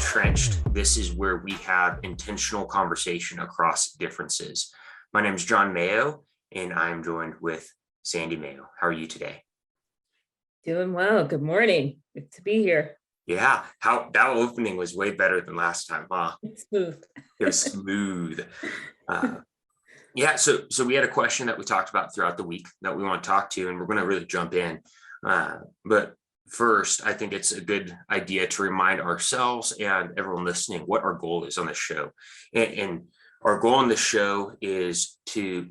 UnTrenched. This is where we have intentional conversation across differences. My name is John Mayo, and I'm joined with Sandy Mayo. How are you today? Doing well. Good morning. Good to be here. Yeah, how that opening was way better than last time, huh? It's smooth. It was smooth. Yeah, so we had a question that we talked about throughout the week that we want to talk to, and we're going to really jump in. But first, I think it's a good idea to remind ourselves and everyone listening what our goal is on this show. And our goal on this show is to,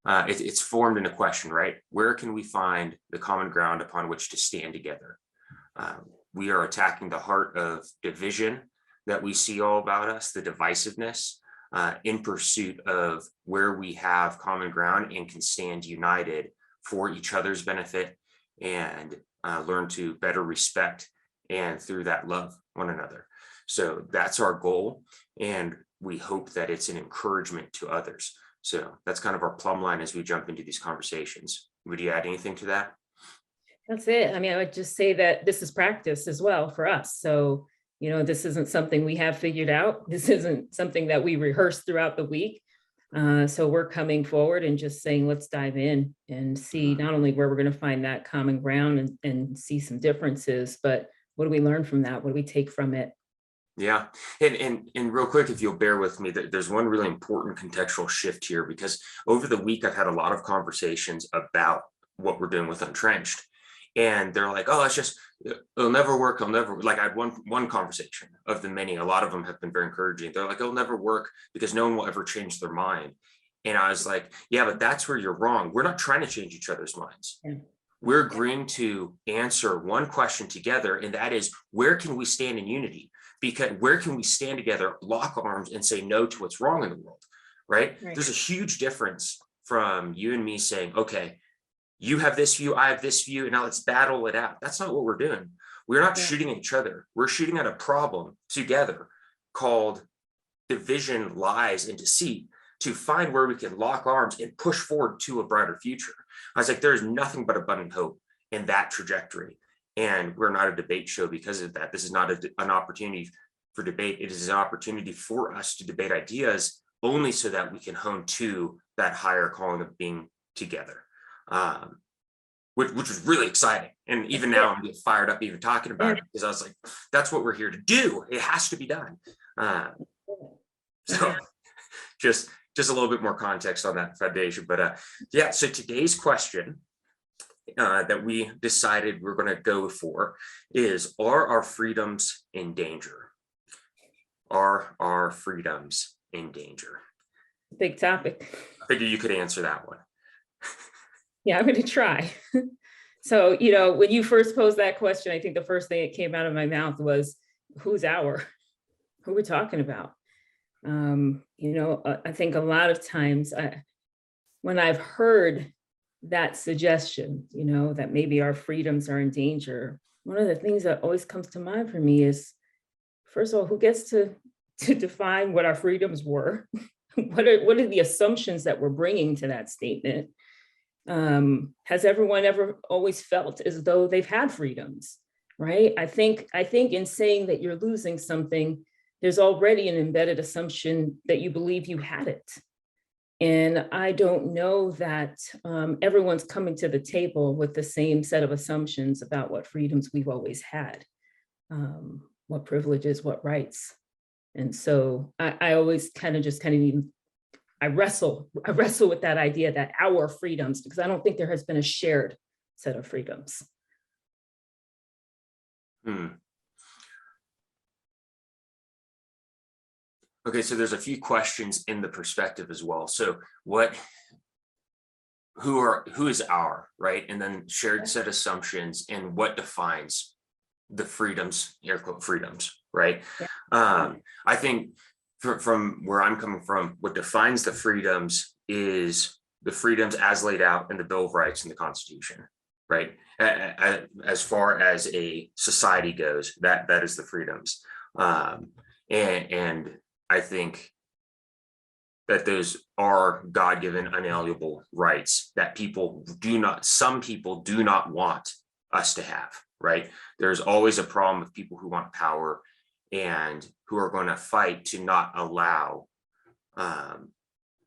it's formed in a question, right? Where can we find the common ground upon which to stand together? We are attacking the heart of division that we see all about us, the divisiveness, in pursuit of where we have common ground and can stand united for each other's benefit and learn to better respect and through that love one another. So that's our goal, and we hope that it's an encouragement to others. So that's kind of our plumb line as we jump into these conversations. Would you add anything to that? That's it. I mean, I would just say that this is practice as well for us. So, this isn't something we have figured out. This isn't something that we rehearse throughout the week. So we're coming forward and just saying, let's dive in and see not only where we're going to find that common ground and see some differences, but what do we learn from that? What do we take from it? Yeah. And real quick, if you'll bear with me, there's one really important contextual shift here, because over the week, I've had a lot of conversations about what we're doing with UnTrenched. And they're like, oh, it'll never work. Like I had one conversation of the many, a lot of them have been very encouraging. They're like, it'll never work because no one will ever change their mind. And I was like, yeah, but that's where you're wrong. We're not trying to change each other's minds. Yeah. We're agreeing to answer one question together. And that is, where can we stand in unity? Because where can we stand together, lock arms, and say no to what's wrong in the world, right? There's a huge difference from you and me saying, okay, you have this view, I have this view, and now let's battle it out. That's not what we're doing. We're not shooting at each other. We're shooting at a problem together called division, lies, and deceit to find where we can lock arms and push forward to a brighter future. I was like, there's nothing but abundant hope in that trajectory. And we're not a debate show because of that. This is not an opportunity for debate. It is an opportunity for us to debate ideas only so that we can hone to that higher calling of being together. Which was really exciting. And even now I'm getting fired up even talking about it, because I was like, that's what we're here to do. It has to be done. So just a little bit more context on that foundation. But yeah, so today's question that we decided we're going to go for is, are our freedoms in danger? Are our freedoms in danger? Big topic. I figured you could answer that one. Yeah, I'm going to try. So, when you first posed that question, I think the first thing that came out of my mouth was, who's our? Who we're talking about? I think a lot of times when I've heard that suggestion, that maybe our freedoms are in danger, one of the things that always comes to mind for me is, first of all, who gets to define what our freedoms were? What are the assumptions that we're bringing to that statement? Has everyone ever always felt as though they've had freedoms, right? I think in saying that you're losing something, there's already an embedded assumption that you believe you had it. And I don't know that everyone's coming to the table with the same set of assumptions about what freedoms we've always had, what privileges, what rights. And so I always I wrestle with that idea that our freedoms, because I don't think there has been a shared set of freedoms. Okay, so there's a few questions in the perspective as well. So who is our, right? And then shared set assumptions, and what defines the freedoms, air quote freedoms, right? Yeah. I think from where I'm coming from, what defines the freedoms is the freedoms as laid out in the Bill of Rights and the Constitution, right? As far as a society goes, that is the freedoms. And I think that those are God-given unalienable rights that some people do not want us to have, right? There's always a problem with people who want power and who are going to fight to not allow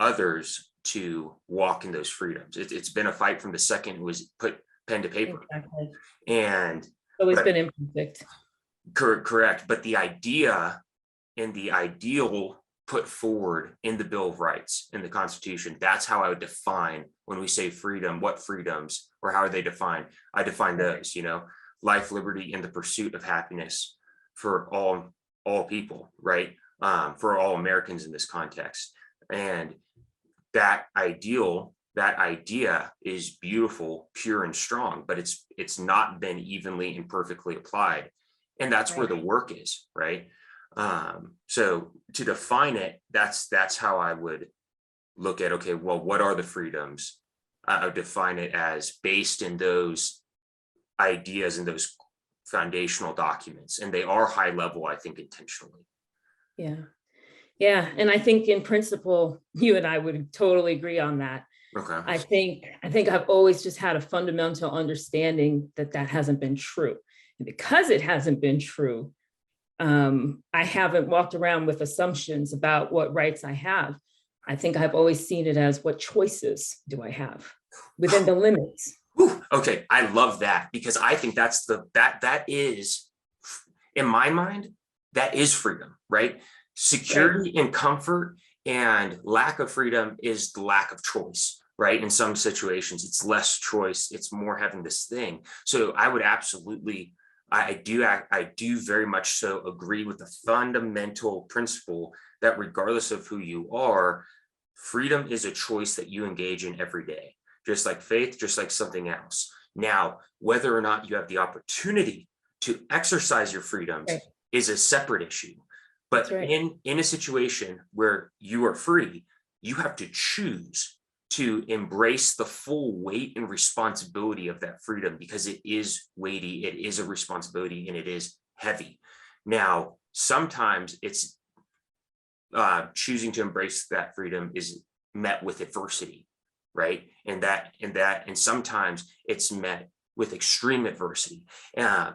others to walk in those freedoms. It's been a fight from the second it was put pen to paper. Exactly. And Always but been imperfect. correct. But the idea and the ideal put forward in the Bill of Rights, in the Constitution, that's how I would define when we say freedom, what freedoms or how are they defined? I define those, life, liberty, and the pursuit of happiness for all people, right? For all Americans in this context. And that idea is beautiful, pure, and strong, but it's not been evenly and perfectly applied. And that's where the work is, right? So to define it, that's how I would look at, okay, well, what are the freedoms? I would define it as based in those ideas and those foundational documents, and they are high level, I think, intentionally. Yeah. Yeah. And I think in principle, you and I would totally agree on that. Okay. I think I've always just had a fundamental understanding that that hasn't been true. And because it hasn't been true, I haven't walked around with assumptions about what rights I have. I think I've always seen it as what choices do I have within the limits. Whew, okay, I love that, because I think that is, in my mind, that is freedom, right? Security and comfort, and lack of freedom is the lack of choice, right? In some situations, it's less choice, it's more having this thing. So I would absolutely, I do very much so agree with the fundamental principle that regardless of who you are, freedom is a choice that you engage in every day, just like faith, just like something else. Now, whether or not you have the opportunity to exercise your freedoms is a separate issue. But in a situation where you are free, you have to choose to embrace the full weight and responsibility of that freedom, because it is weighty, it is a responsibility, and it is heavy. Now, sometimes it's choosing to embrace that freedom is met with adversity, right? And sometimes it's met with extreme adversity,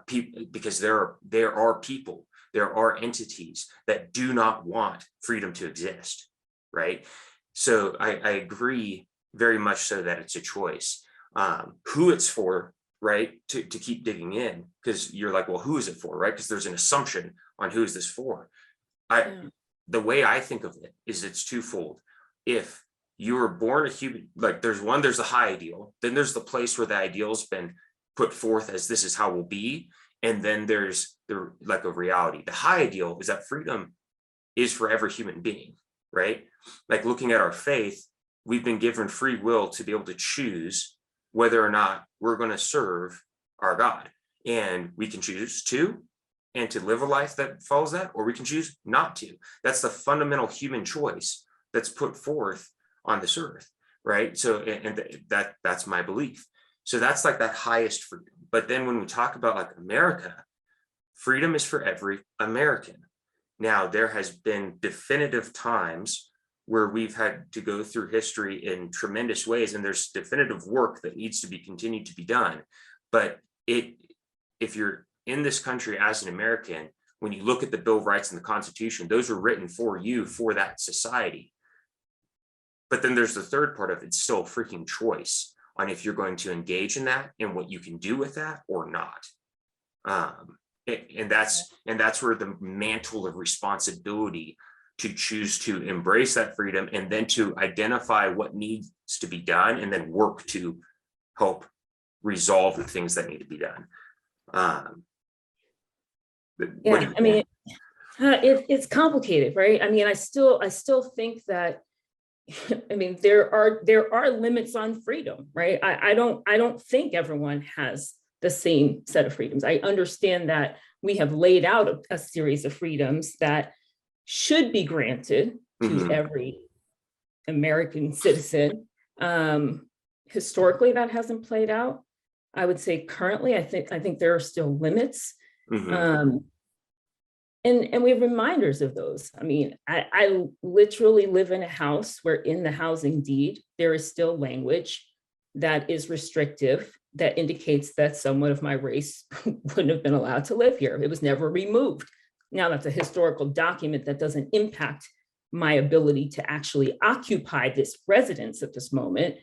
because there are people, there are entities that do not want freedom to exist, right? So I agree very much so that it's a choice. Who it's for, right? To keep digging in, because you're like, well, who is it for, right? Because there's an assumption on who is this for. The way I think of it is it's twofold. If you were born a human, like there's the high ideal, then there's the place where the ideal's been put forth as this is how we'll be. And then there's like a reality. The high ideal is that freedom is for every human being, right? Like looking at our faith, we've been given free will to be able to choose whether or not we're going to serve our God. And we can choose to, and to live a life that follows that, or we can choose not to. That's the fundamental human choice that's put forth on this earth, right? So, and that's my belief. So that's like that highest freedom. But then when we talk about like America, freedom is for every American. Now, there has been definitive times where we've had to go through history in tremendous ways, and there's definitive work that needs to be continued to be done. But if you're in this country as an American, when you look at the Bill of Rights and the Constitution, those were written for you, for that society. But then there's the third part of it, it's still a freaking choice on if you're going to engage in that and what you can do with that or not. And that's where the mantle of responsibility to choose to embrace that freedom, and then to identify what needs to be done, and then work to help resolve the things that need to be done. Yeah, I mean, it's complicated, right? I mean, I still think that, I mean, there are limits on freedom, right? I don't think everyone has the same set of freedoms. I understand that we have laid out a series of freedoms that should be granted to every American citizen. Historically, that hasn't played out. I would say currently, I think there are still limits. And we have reminders of those. I mean, I literally live in a house where in the housing deed, there is still language that is restrictive, that indicates that someone of my race wouldn't have been allowed to live here. It was never removed. Now that's a historical document that doesn't impact my ability to actually occupy this residence at this moment.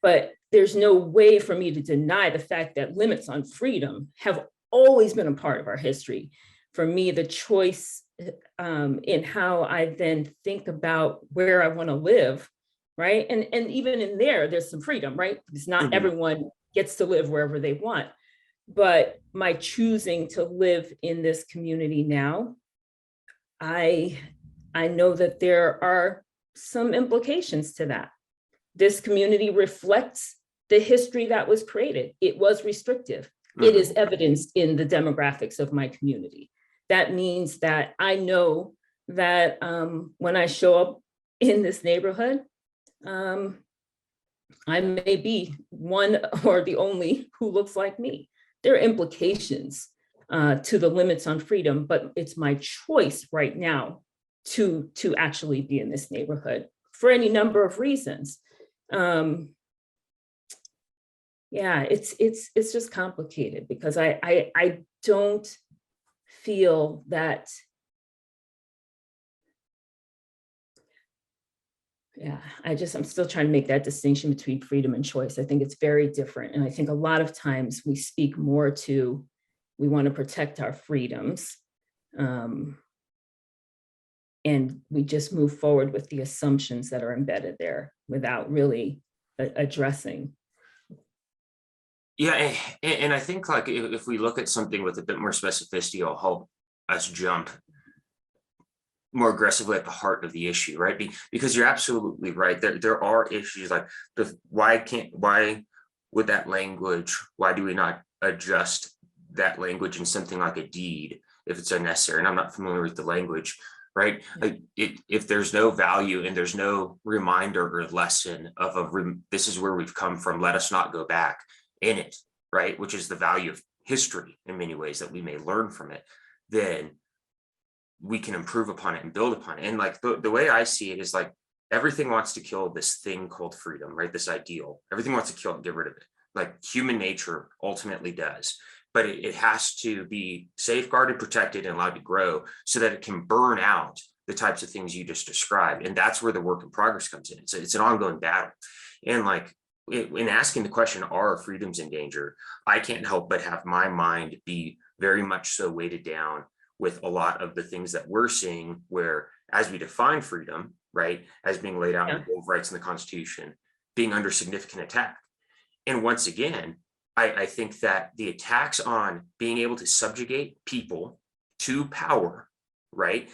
But there's no way for me to deny the fact that limits on freedom have always been a part of our history. For me, the choice in how I then think about where I want to live, right? And even in there's some freedom, right? Because not everyone gets to live wherever they want. But my choosing to live in this community now, I know that there are some implications to that. This community reflects the history that was created. It was restrictive. It is evidenced in the demographics of my community. That means that I know that when I show up in this neighborhood, I may be one or the only who looks like me. There are implications to the limits on freedom, but it's my choice right now to actually be in this neighborhood for any number of reasons. Yeah, it's just complicated because I don't feel that. Yeah, I'm still trying to make that distinction between freedom and choice. I think it's very different. And I think a lot of times we speak more to, we want to protect our freedoms. And we just move forward with the assumptions that are embedded there without really addressing. Yeah, and I think like if we look at something with a bit more specificity, it'll help us jump more aggressively at the heart of the issue, right? Because you're absolutely right. There are issues like why would that language, why do we not adjust that language in something like a deed if it's unnecessary? And I'm not familiar with the language, right? Like if there's no value and there's no reminder or lesson of this is where we've come from, let us not go back in it, right? Which is the value of history in many ways that we may learn from it, then we can improve upon it and build upon it. And like the way I see it is like everything wants to kill this thing called freedom, right? This ideal, everything wants to kill it, get rid of it. Like human nature ultimately does, but it has to be safeguarded, protected, and allowed to grow so that it can burn out the types of things you just described. And that's where the work in progress comes in. It's an ongoing battle. And like in asking the question, are freedoms in danger? I can't help but have my mind be very much so weighted down with a lot of the things that we're seeing where, as we define freedom, right, as being laid out in the Bill of Rights and the Constitution, being under significant attack. And once again, I think that the attacks on being able to subjugate people to power, right,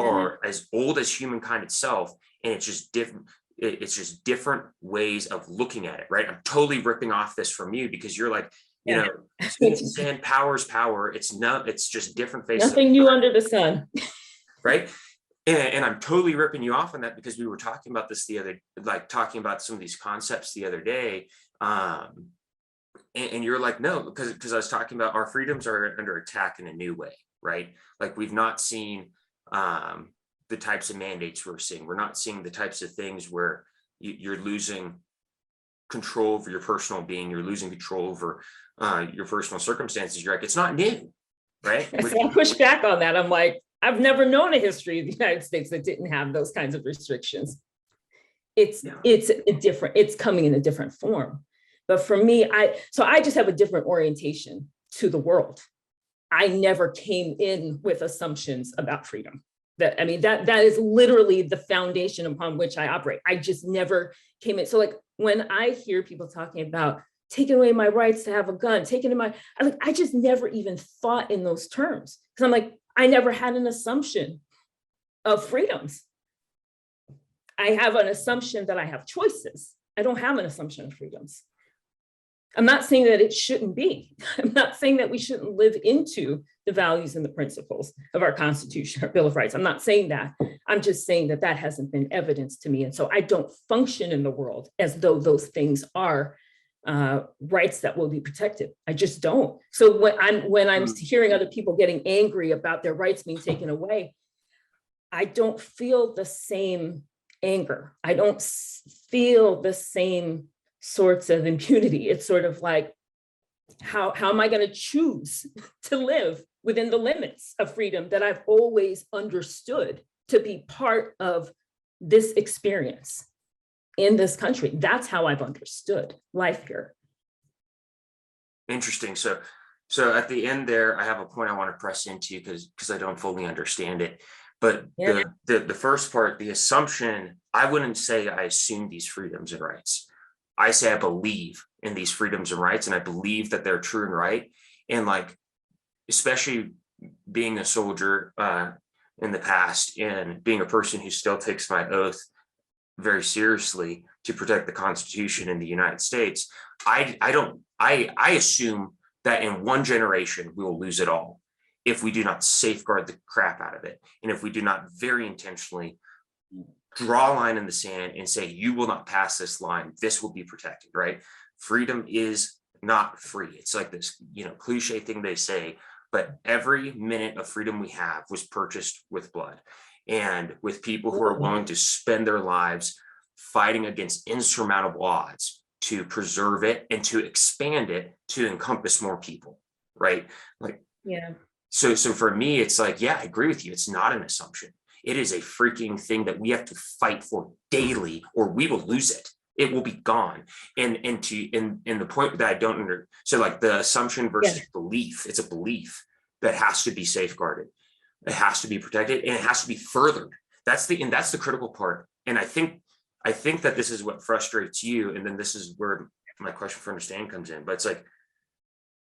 are as old as humankind itself, and it's just different. It's just different ways of looking at it, right? I'm totally ripping off this from you because you're like, you know, sand power's power. It's just different faces. Nothing new under the sun. Right. And I'm totally ripping you off on that because we were talking about this talking about some of these concepts the other day. And you're like, no, because I was talking about our freedoms are under attack in a new way, right? Like we've not seen the types of mandates we're seeing. We're not seeing the types of things where you're losing control over your personal being, you're losing control over your personal circumstances. You're like, it's not new, right? So I push back on that. I'm like, I've never known a history of the United States that didn't have those kinds of restrictions. It's coming in a different form. But for me, I just have a different orientation to the world. I never came in with assumptions about freedom. That is literally the foundation upon which I operate. I just never came in. So like when I hear people talking about taking away my rights to have a gun, I just never even thought in those terms. Because I'm like, I never had an assumption of freedoms. I have an assumption that I have choices. I don't have an assumption of freedoms. I'm not saying that it shouldn't be. I'm not saying that we shouldn't live into the values and the principles of our Constitution, our Bill of Rights. I'm not saying that. I'm just saying that that hasn't been evidenced to me. And so I don't function in the world as though those things are rights that will be protected. I just don't. So when I'm hearing other people getting angry about their rights being taken away, I don't feel the same anger. I don't feel the same sorts of impunity. It's sort of like, how am I going to choose to live within the limits of freedom that I've always understood to be part of this experience in this country. That's how I've understood life here. Interesting. So at the end there, I have a point I want to press into because I don't fully understand it. But Yeah. the first part, the assumption, I wouldn't say I assume these freedoms and rights. I say I believe in these freedoms and rights, and I believe that they're true and right. And like, especially being a soldier in the past and being a person who still takes my oath very seriously to protect the Constitution in the United States, I assume that in one generation we will lose it all if we do not safeguard the crap out of it, and if we do not very intentionally draw a line in the sand and say, you will not pass this line, this will be protected, right? Freedom is not free. It's like this, cliche thing they say, but every minute of freedom we have was purchased with blood, and with people who are willing to spend their lives fighting against insurmountable odds to preserve it and to expand it to encompass more people, right? Like, Yeah. So for me, it's like, yeah, I agree with you. It's not an assumption. It is a freaking thing that we have to fight for daily, or we will lose it. It will be gone. And the point that I don't under, so like the assumption versus belief, it's a belief that has to be safeguarded. It has to be protected, and it has to be furthered. That's the critical part. And I think that this is what frustrates you. And then this is where my question for understanding comes in. But it's like,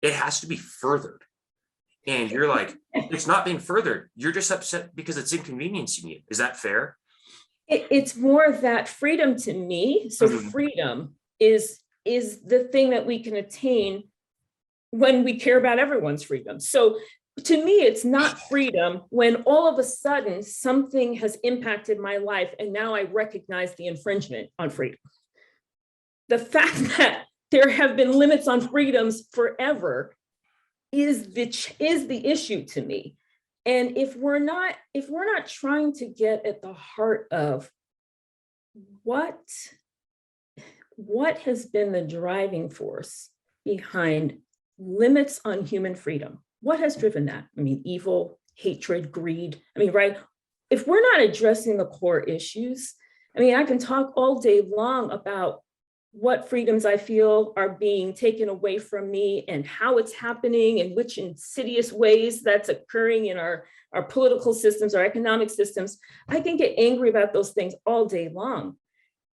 it has to be furthered. And you're like, it's not being furthered. You're just upset because it's inconveniencing you. Is that fair? It's more of that freedom to me. So freedom is the thing that we can attain when we care about everyone's freedom. So to me, it's not freedom when all of a sudden something has impacted my life and now I recognize the infringement on freedom. The fact that there have been limits on freedoms forever is the issue to me. And if we're not trying to get at the heart of what has been the driving force behind limits on human freedom, what has driven that? I mean, evil, hatred, greed. I mean, right? If we're not addressing the core issues, I mean, I can talk all day long about what freedoms I feel are being taken away from me and how it's happening and which insidious ways that's occurring in our political systems, our economic systems. I can get angry about those things all day long.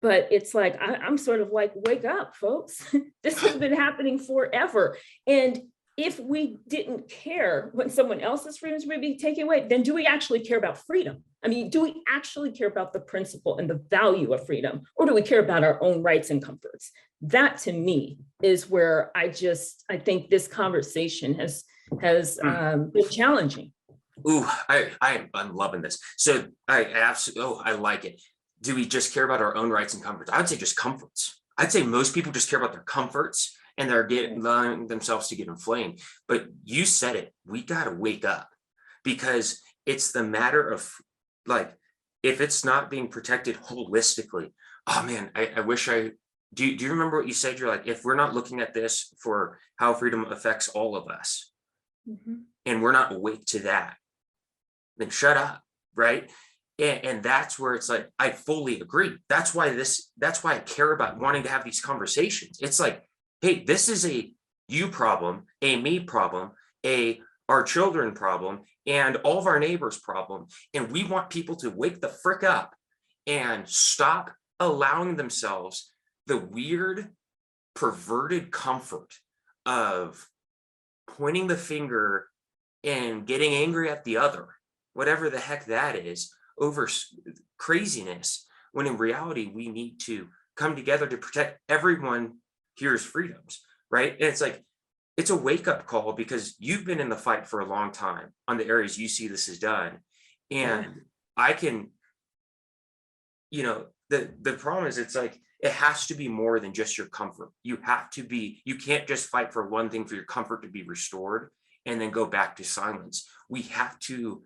But it's like, I'm sort of like, wake up, folks. This has been happening forever. And if we didn't care when someone else's freedoms were being taken away, then do we actually care about freedom? I mean, do we actually care about the principle and the value of freedom? Or do we care about our own rights and comforts? That to me is where I think this conversation has been challenging. Ooh, I'm loving this. So I absolutely, I like it. Do we just care about our own rights and comforts? I would say just comforts. I'd say most people just care about their comforts, and they're allowing themselves to get inflamed. But you said it, we got to wake up, because it's the matter of, like, if it's not being protected holistically, oh man, I wish do you remember what you said? You're like, if we're not looking at this for how freedom affects all of us, and we're not awake to that, then shut up, right? And that's where it's like, I fully agree. That's why I care about wanting to have these conversations. It's like, hey, this is a you problem, a me problem, our children problem, and all of our neighbors problem. And we want people to wake the frick up and stop allowing themselves the weird, perverted comfort of pointing the finger and getting angry at the other, whatever the heck that is, over craziness, when in reality we need to come together to protect everyone here's freedoms, right? And it's like, it's a wake-up call, because you've been in the fight for a long time on the areas you see this is done. And I can, the problem is, it's like, it has to be more than just your comfort. You can't just fight for one thing for your comfort to be restored and then go back to silence. We have to,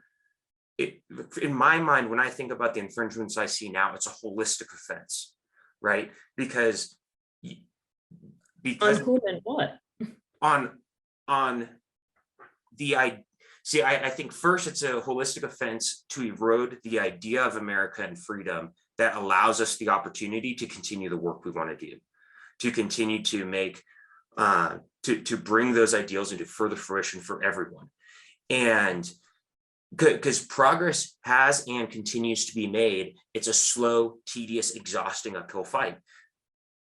in my mind, when I think about the infringements I see now, it's a holistic offense, right? Because on whom and what? on the See, I think first it's a holistic offense to erode the idea of America and freedom that allows us the opportunity to continue the work we want to do, to continue to make, to bring those ideals into further fruition for everyone. And because progress has and continues to be made, it's a slow, tedious, exhausting uphill fight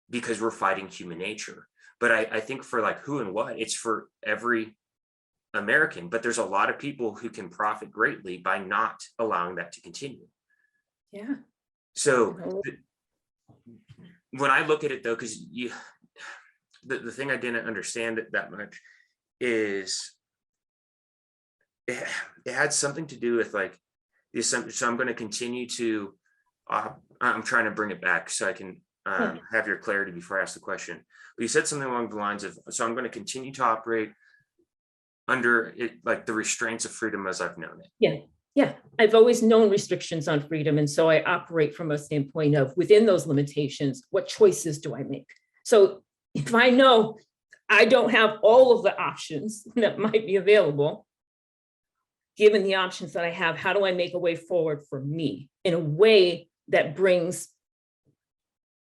because we're fighting human nature. But I think for like who and what, it's for every American, but there's a lot of people who can profit greatly by not allowing that to continue. Yeah. So when I look at it though, because the thing I didn't understand that much is it had something to do with like the assumption. So I'm going to continue to, I'm trying to bring it back so I can have your clarity before I ask the question. But you said something along the lines of, so I'm going to continue to operate under it, like the restraints of freedom as I've known it. Yeah. Yeah. I've always known restrictions on freedom. And so I operate from a standpoint of within those limitations, what choices do I make? So if I know I don't have all of the options that might be available, given the options that I have, how do I make a way forward for me in a way that brings,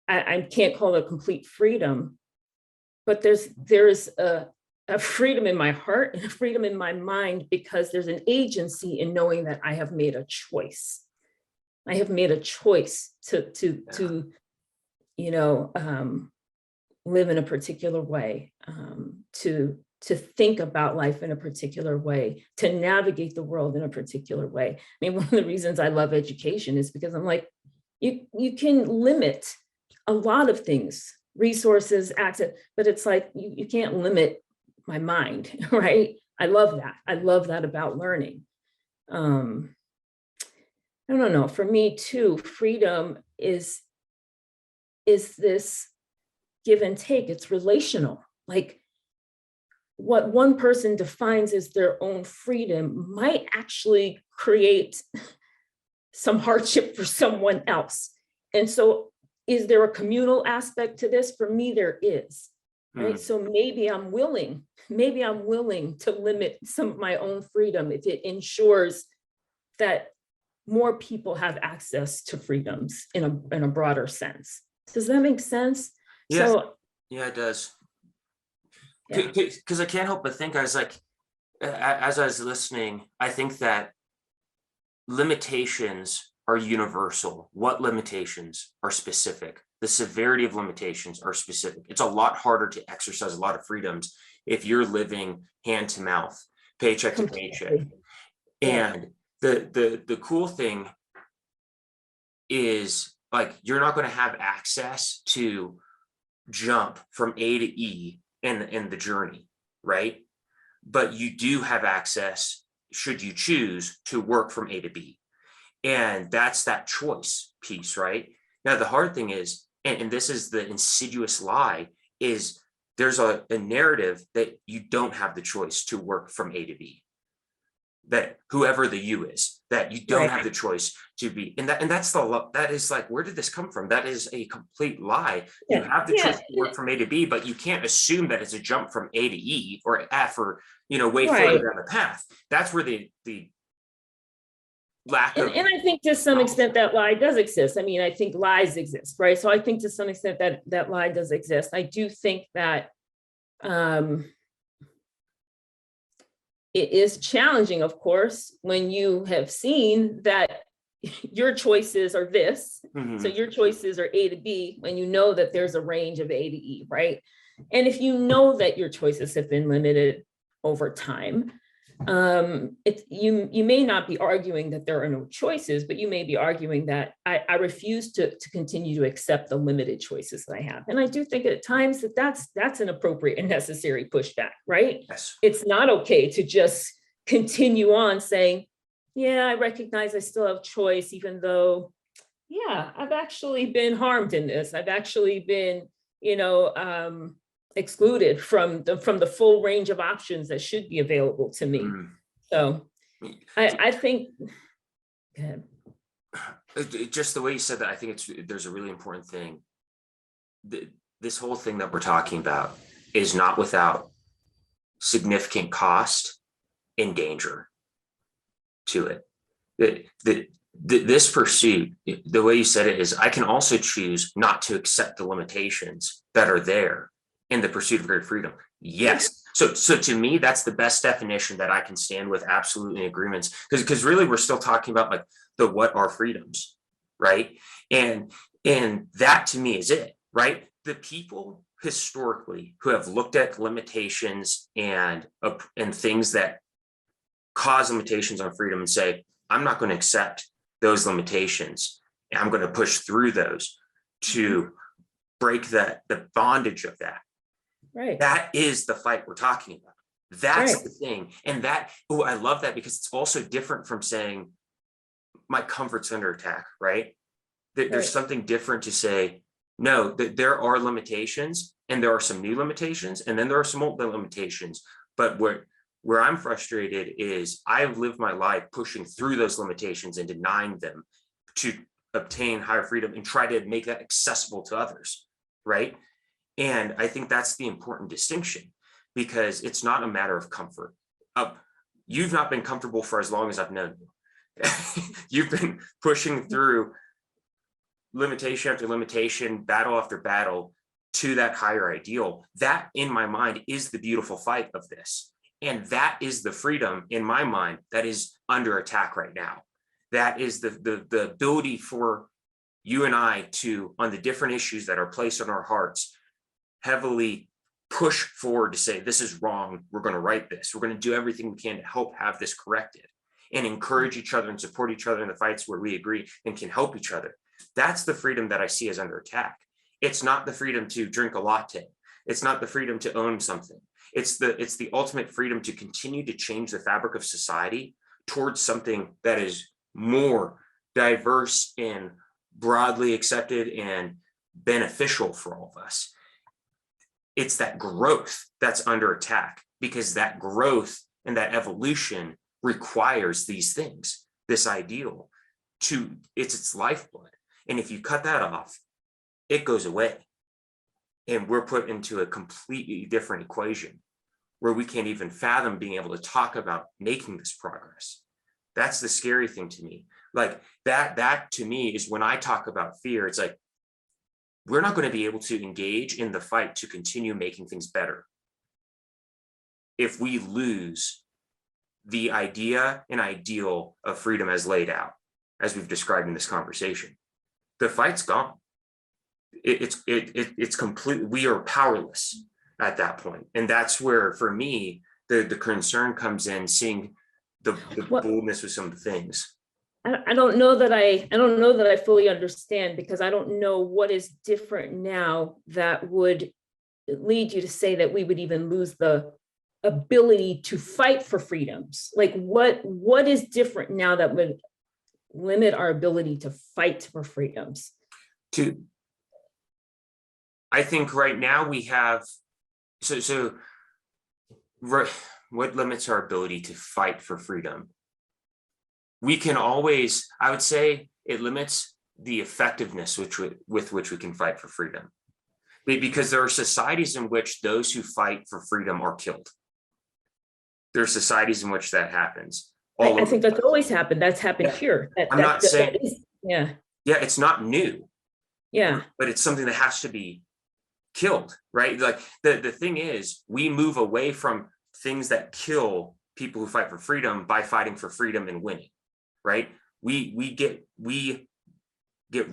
I can't call it a complete freedom, but there's a freedom in my heart and a freedom in my mind because there's an agency in knowing that I have made a choice. I have made a choice to you know, live in a particular way, to think about life in a particular way, to navigate the world in a particular way. I mean, one of the reasons I love education is because I'm like, you can limit a lot of things, resources, access, but it's like you can't limit my mind, right? I love that. I love that about learning. I don't know. For me too, freedom is this give and take. It's relational. Like what one person defines as their own freedom might actually create some hardship for someone else. And so is there a communal aspect to this? For me, there is. Right. So maybe I'm willing to limit some of my own freedom if it ensures that more people have access to freedoms in a broader sense. Does that make sense? Yeah. So yeah, it does. yeah. Because I can't help but think, I was like, as I was listening, I think that limitations are universal. What limitations are specific? The severity of limitations are specific. It's a lot harder to exercise a lot of freedoms if you're living hand to mouth, paycheck to paycheck. Yeah. And the cool thing is like you're not going to have access to jump from A to E in the journey, right? But you do have access, should you choose, to work from A to B. And that's that choice piece, right? Now, the hard thing is, and this is the insidious lie, is there's a narrative that you don't have the choice to work from A to B, that whoever the you is, that you don't have the choice to be, and that's that is like, where did this come from? That is a complete lie. You have the choice to work from A to B, but you can't assume that it's a jump from A to E or F or, you know, way further down the path. That's where the lack of, and I think to some extent that lie does exist. I mean, I think lies exist, right? So I think to some extent that lie does exist. I do think that it is challenging, of course, when you have seen that your choices are this. So your choices are A to B when you know that there's a range of A to E, right? And if you know that your choices have been limited over time, you may not be arguing that there are no choices, but you may be arguing that I refuse to continue to accept the limited choices that I have. And I do think at times that's an appropriate and necessary pushback, right? yes. It's not okay to just continue on saying, yeah, I recognize I still have choice, even though, yeah, I've actually been harmed in this. I've actually been, you know, excluded from the full range of options that should be available to me. So I think, go ahead. Just the way you said that, I think there's a really important thing. This whole thing that we're talking about is not without significant cost and danger. to it. This pursuit, the way you said it is, I can also choose not to accept the limitations that are there in the pursuit of great freedom. Yes. So to me, that's the best definition that I can stand with, absolutely in agreements, because really we're still talking about like the what are freedoms, right? And that to me is it, right? The people historically who have looked at limitations and things that cause limitations on freedom and say, I'm not going to accept those limitations, and I'm going to push through those to break the bondage of that. Right. That is the fight we're talking about. That's the thing. And that, oh, I love that, because it's also different from saying my comfort's under attack, right? There's something different to say, no, that there are limitations, and there are some new limitations, and then there are some old limitations. But where I'm frustrated is I've lived my life pushing through those limitations and denying them to obtain higher freedom and try to make that accessible to others, right? And I think that's the important distinction, because it's not a matter of comfort. You've not been comfortable for as long as I've known you. You've been pushing through limitation after limitation, battle after battle to that higher ideal. That, in my mind, is the beautiful fight of this. And that is the freedom, in my mind, that is under attack right now. That is the ability for you and I to, on the different issues that are placed on our hearts, heavily push forward to say, this is wrong. We're going to right this. We're going to do everything we can to help have this corrected, and encourage each other and support each other in the fights where we agree and can help each other. That's the freedom that I see as under attack. It's not the freedom to drink a latte. It's not the freedom to own something. It's the ultimate freedom to continue to change the fabric of society towards something that is more diverse and broadly accepted and beneficial for all of us. It's that growth that's under attack, because that growth and that evolution requires these things, this ideal, it's its lifeblood. And if you cut that off, it goes away. And we're put into a completely different equation where we can't even fathom being able to talk about making this progress. That's the scary thing to me. Like that to me is when I talk about fear, it's like, we're not going to be able to engage in the fight to continue making things better if we lose the idea and ideal of freedom as laid out, as we've described in this conversation. The fight's gone. It's complete. We are powerless at that point. And that's where, for me, the concern comes in, seeing the boldness with some of the things. I don't know that I fully understand, because I don't know what is different now that would lead you to say that we would even lose the ability to fight for freedoms. Like what is different now that would limit our ability to fight for freedoms? I think right now we have, what limits our ability to fight for freedom? We can always, I would say it limits the effectiveness with which we can fight for freedom. Because there are societies in which those who fight for freedom are killed. There are societies in which that happens. I think that's always happened. That's happened here. I'm not saying, yeah, it's not new. Yeah. But it's something that has to be killed, right? Like the thing is, we move away from things that kill people who fight for freedom by fighting for freedom and winning, right? We get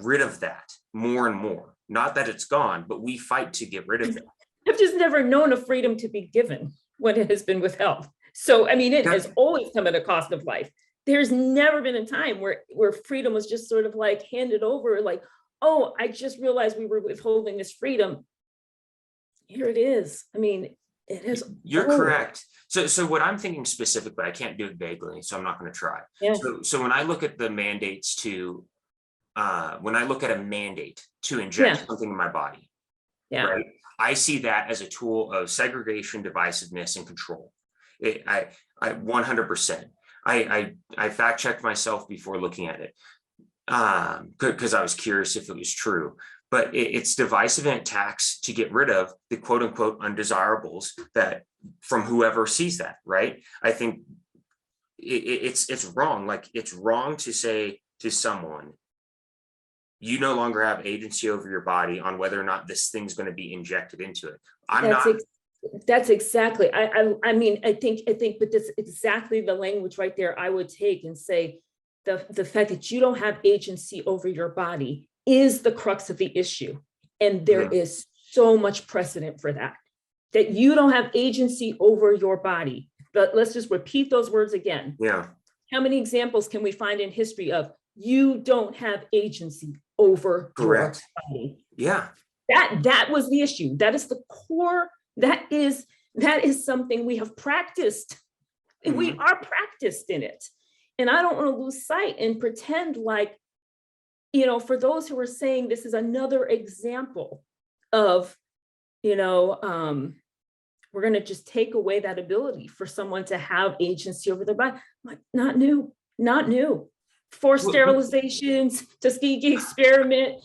rid of that more and more. Not that it's gone, but we fight to get rid of it. I've just never known a freedom to be given when it has been withheld. So, I mean, it has always come at a cost of life. There's never been a time where freedom was just sort of like handed over, like, oh, I just realized we were withholding this freedom. Here it is. I mean, it is. You're correct. So what I'm thinking specifically, I can't do it vaguely, so I'm not going to try. Yeah. So when I look at the mandates when I look at a mandate to inject something in my body, right? I see that as a tool of segregation, divisiveness, and control. I 100%. I fact checked myself before looking at it, because I was curious if it was true. But it's divisive and attacks to get rid of the quote unquote undesirables that from whoever sees that, right? I think it's wrong. Like, it's wrong to say to someone, you no longer have agency over your body on whether or not this thing's going to be injected into it. That's that's exactly. I mean, I think, but that's exactly the language right there. I would take and say the fact that you don't have agency over your body is the crux of the issue, and there is so much precedent for that. That you don't have agency over your body. But let's just repeat those words again. Yeah. How many examples can we find in history of you don't have agency over your body? Yeah. That was the issue. That is the core. That is something we have practiced. And we are practiced in it. And I don't want to lose sight and pretend like, you know, for those who are saying this is another example of, you know, we're going to just take away that ability for someone to have agency over their body. Like, not new, not new. Forced sterilizations, Tuskegee experiment,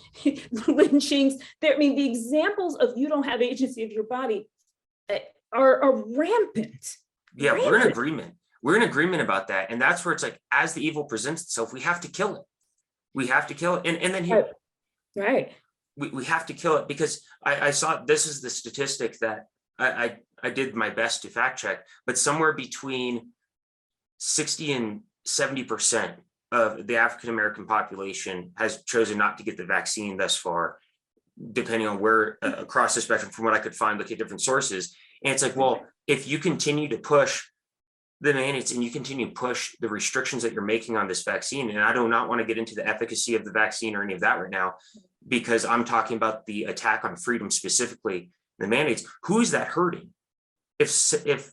lynchings. I mean, the examples of you don't have agency of your body are rampant. Yeah, we're in agreement. We're in agreement about that. And that's where it's like, as the evil presents itself, we have to kill it. We have to kill it. And then here, right. We have to kill it, because I saw, this is the statistic that I did my best to fact check, but somewhere between 60 and 70% of the African-American population has chosen not to get the vaccine thus far, depending on where across the spectrum, from what I could find, look at different sources. And it's like, well, if you continue to push the mandates and you continue to push the restrictions that you're making on this vaccine, and I do not want to get into the efficacy of the vaccine or any of that right now, because I'm talking about the attack on freedom, specifically the mandates, who is that hurting? If 60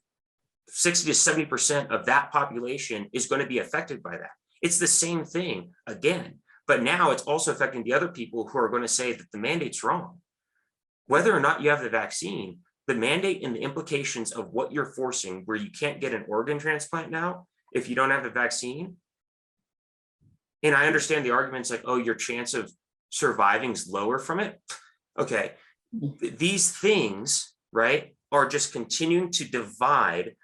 to 70% of that population is going to be affected by that, it's the same thing again. But now it's also affecting the other people who are going to say that the mandate's wrong. Whether or not you have the vaccine, the mandate and the implications of what you're forcing, where you can't get an organ transplant now if you don't have the vaccine. And I understand the arguments like, oh, your chance of surviving is lower from it. Okay, these things, right, are just continuing to divide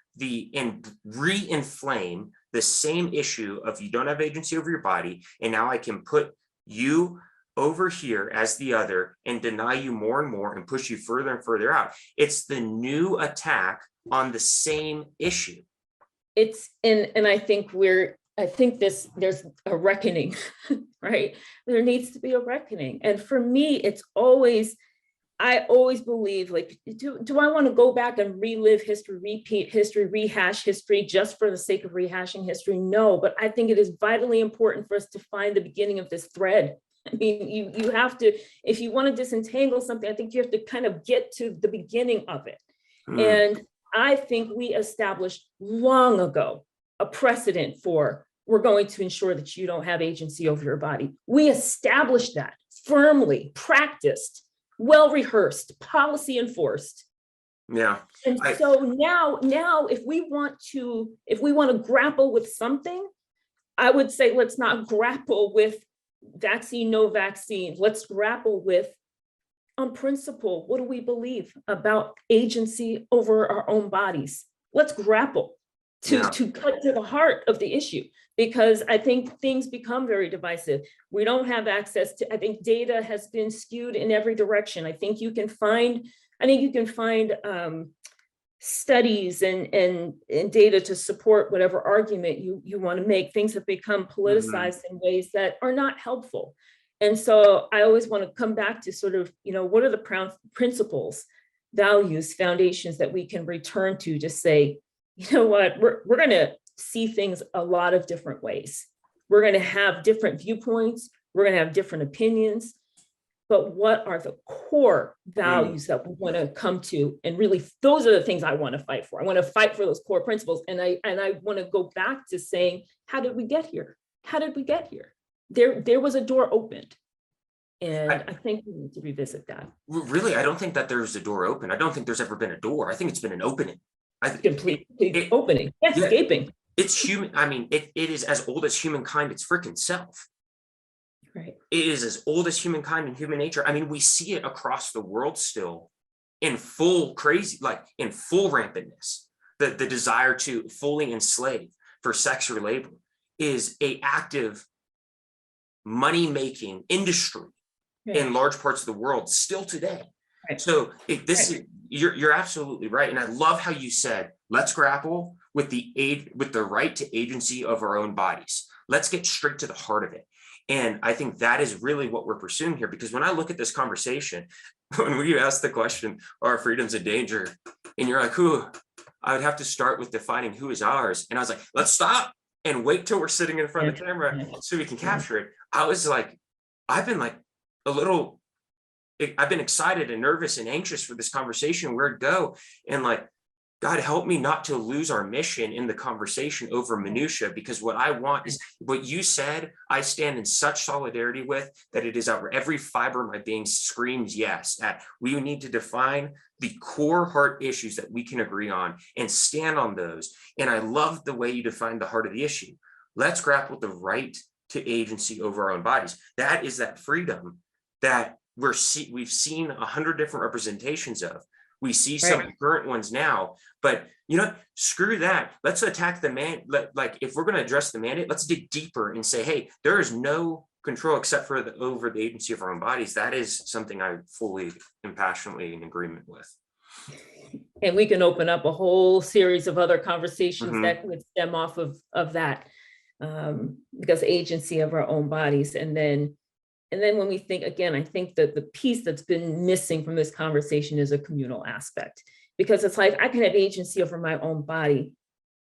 and re-inflame the same issue of you don't have agency over your body, and now I can put you over here as the other and deny you more and more and push you further and further out. It's the new attack on the same issue. It's and I think there's a reckoning, right? There needs to be a reckoning. And for me, I always believe, like, do I want to go back and relive history, repeat history, rehash history just for the sake of rehashing history? No, but I think it is vitally important for us to find the beginning of this thread. I mean, you have to, if you want to disentangle something, I think you have to kind of get to the beginning of it. And I think we established long ago a precedent for, we're going to ensure that you don't have agency over your body. We established that firmly, practiced, well-rehearsed, policy enforced. Yeah. And so now if we want to grapple with something, I would say, let's not grapple with vaccine, no vaccine. Let's grapple with, on principle, what do we believe about agency over our own bodies? Let's grapple to cut to the heart of the issue, because I think things become very divisive. We don't have access to, I think data has been skewed in every direction. I think you can find studies and data to support whatever argument you want to make. Things have become politicized in ways that are not helpful. And so I always want to come back to sort of, what are the principles, values, foundations that we can return to say, you know what, we're going to see things a lot of different ways. We're going to have different viewpoints. We're going to have different opinions. But what are the core values that we want to come to? And really, those are the things I want to fight for. I want to fight for those core principles. And I want to go back to saying, how did we get here? How did we get here? There was a door opened. And I think we need to revisit that. Really, I don't think that there's a door open. I don't think there's ever been a door. I think it's been an opening. Complete opening. Yes, yeah, escaping. It's human. I mean, it is as old as humankind, its freaking self. Right. It is as old as humankind and human nature. I mean, we see it across the world still in full crazy, like in full rampantness, the desire to fully enslave, for sex or labor is a active money-making industry in large parts of the world still today. Right. So this Right. is, you're absolutely right. And I love how you said, let's grapple with the right to agency of our own bodies. Let's get straight to the heart of it. And I think that is really what we're pursuing here, because when I look at this conversation, when we ask the question, are freedoms in danger? And you're like, who? I would have to start with defining who is ours. And I was like, let's stop and wait till we're sitting in front of the camera so we can capture it. I was like, I've been like a little, I've been excited and nervous and anxious for this conversation, where it go. And like, God help me not to lose our mission in the conversation over minutia, because what I want is what you said, I stand in such solidarity with, that it is out every fiber of my being screams yes at. We need to define the core heart issues that we can agree on and stand on those. And I love the way you define the heart of the issue. Let's grapple with the right to agency over our own bodies. That is that freedom that we've seen 100 different representations of. We see some current ones now, but you know, screw that. Let's attack the man. Like, if we're going to address the mandate, let's dig deeper and say, hey, there is no control except for over the agency of our own bodies. That is something I fully and passionately in agreement with. And we can open up a whole series of other conversations that Mm-hmm. would stem off of that, because agency of our own bodies. And then when we think, again, I think that the piece that's been missing from this conversation is a communal aspect, because it's like, I can have agency over my own body,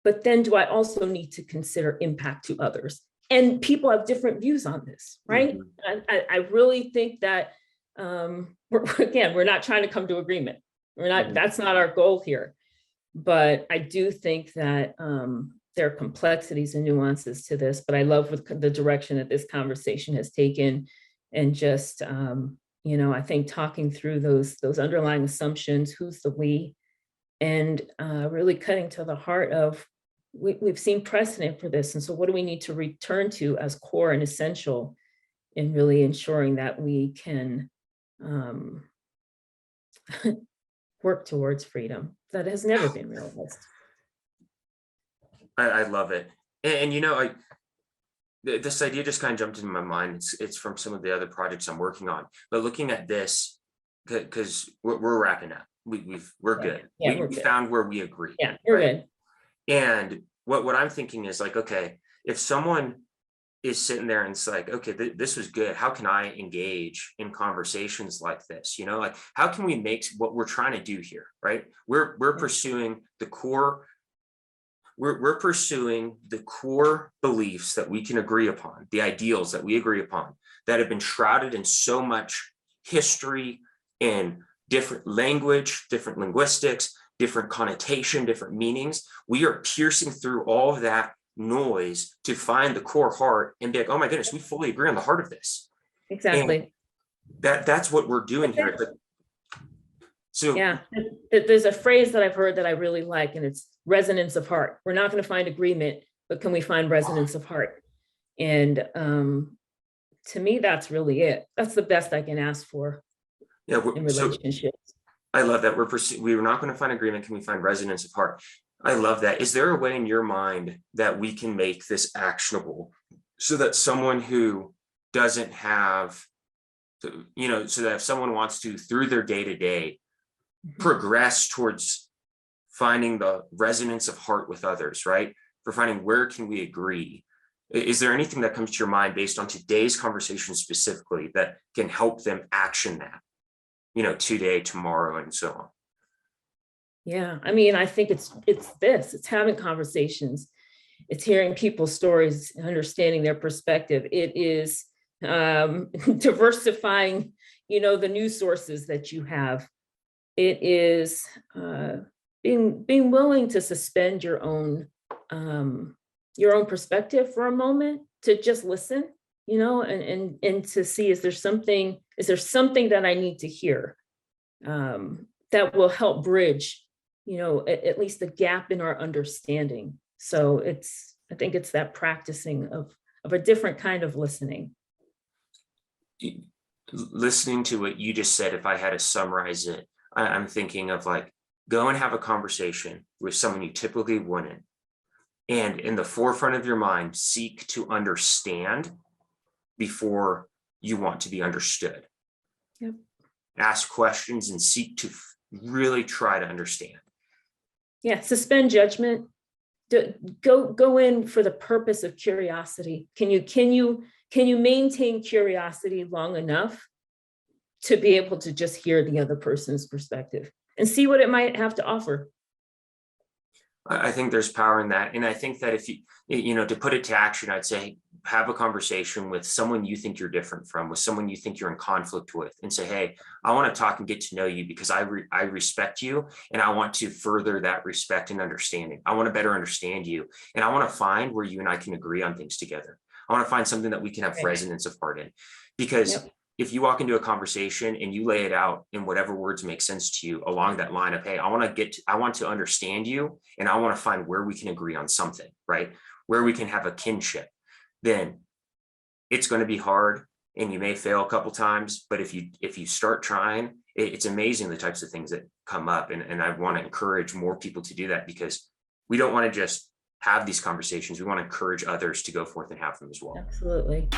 but then do I also need to consider impact to others? And people have different views on this, right? Mm-hmm. I really think that, we're not trying to come to agreement. Mm-hmm. That's not our goal here. But I do think that there are complexities and nuances to this, but I love the direction that this conversation has taken. And just, I think talking through those underlying assumptions, who's the we, and really cutting to the heart of, we've seen precedent for this. And so what do we need to return to as core and essential in really ensuring that we can work towards freedom that has never been realized. I love it. And this idea just kind of jumped into my mind. It's from some of the other projects I'm working on, but looking at this, because we're wrapping up. We're good. Yeah, we found where we agree. Yeah, we're good. And what I'm thinking is like, okay, if someone is sitting there and it's like, okay, this was good. How can I engage in conversations like this? Like, how can we make what we're trying to do here, right? We're pursuing the core. We're pursuing the core beliefs that we can agree upon, the ideals that we agree upon, that have been shrouded in so much history and different language, different linguistics, different connotation, different meanings. We are piercing through all of that noise to find the core heart and be like, oh my goodness, we fully agree on the heart of this. Exactly. And that's what we're doing here. So yeah, there's a phrase that I've heard that I really like, and it's resonance of heart. We're not going to find agreement, but can we find resonance of heart? And to me, that's really it. That's the best I can ask for in relationships. So I love that. We're not going to find agreement. Can we find resonance of heart? I love that. Is there a way in your mind that we can make this actionable so that someone who doesn't have, so that if someone wants to, through their day-to-day, progress towards finding the resonance of heart with others, right? For finding where can we agree? Is there anything that comes to your mind based on today's conversation specifically that can help them action that, today, tomorrow, and so on? Yeah, I mean, I think it's having conversations. It's hearing people's stories, understanding their perspective. It is diversifying, the news sources that you have. It is being willing to suspend your own perspective for a moment, to just listen, and to see, is there something that I need to hear that will help bridge, at least the gap in our understanding. So I think it's that practicing of a different kind of listening. Listening to what you just said, if I had to summarize it, I'm thinking of like, go and have a conversation with someone you typically wouldn't, And in the forefront of your mind, seek to understand before you want to be understood. Yep. Ask questions and seek to really try to understand. Yeah, suspend judgment. Go in for the purpose of curiosity. Can you maintain curiosity long enough to be able to just hear the other person's perspective and see what it might have to offer? I think there's power in that. And I think that if you, to put it to action, I'd say have a conversation with someone you think you're different from, with someone you think you're in conflict with, and say, hey, I want to talk and get to know you because I respect you and I want to further that respect and understanding. I want to better understand you. And I want to find where you and I can agree on things together. I want to find something that we can have Right. resonance of part in. Because Yep. if you walk into a conversation and you lay it out in whatever words make sense to you along that line of, hey, I want to understand you and I want to find where we can agree on something, right? Where we can have a kinship, then it's going to be hard and you may fail a couple times, but if you start trying, it's amazing the types of things that come up. And I want to encourage more people to do that, because we don't want to just have these conversations. We want to encourage others to go forth and have them as well. Absolutely.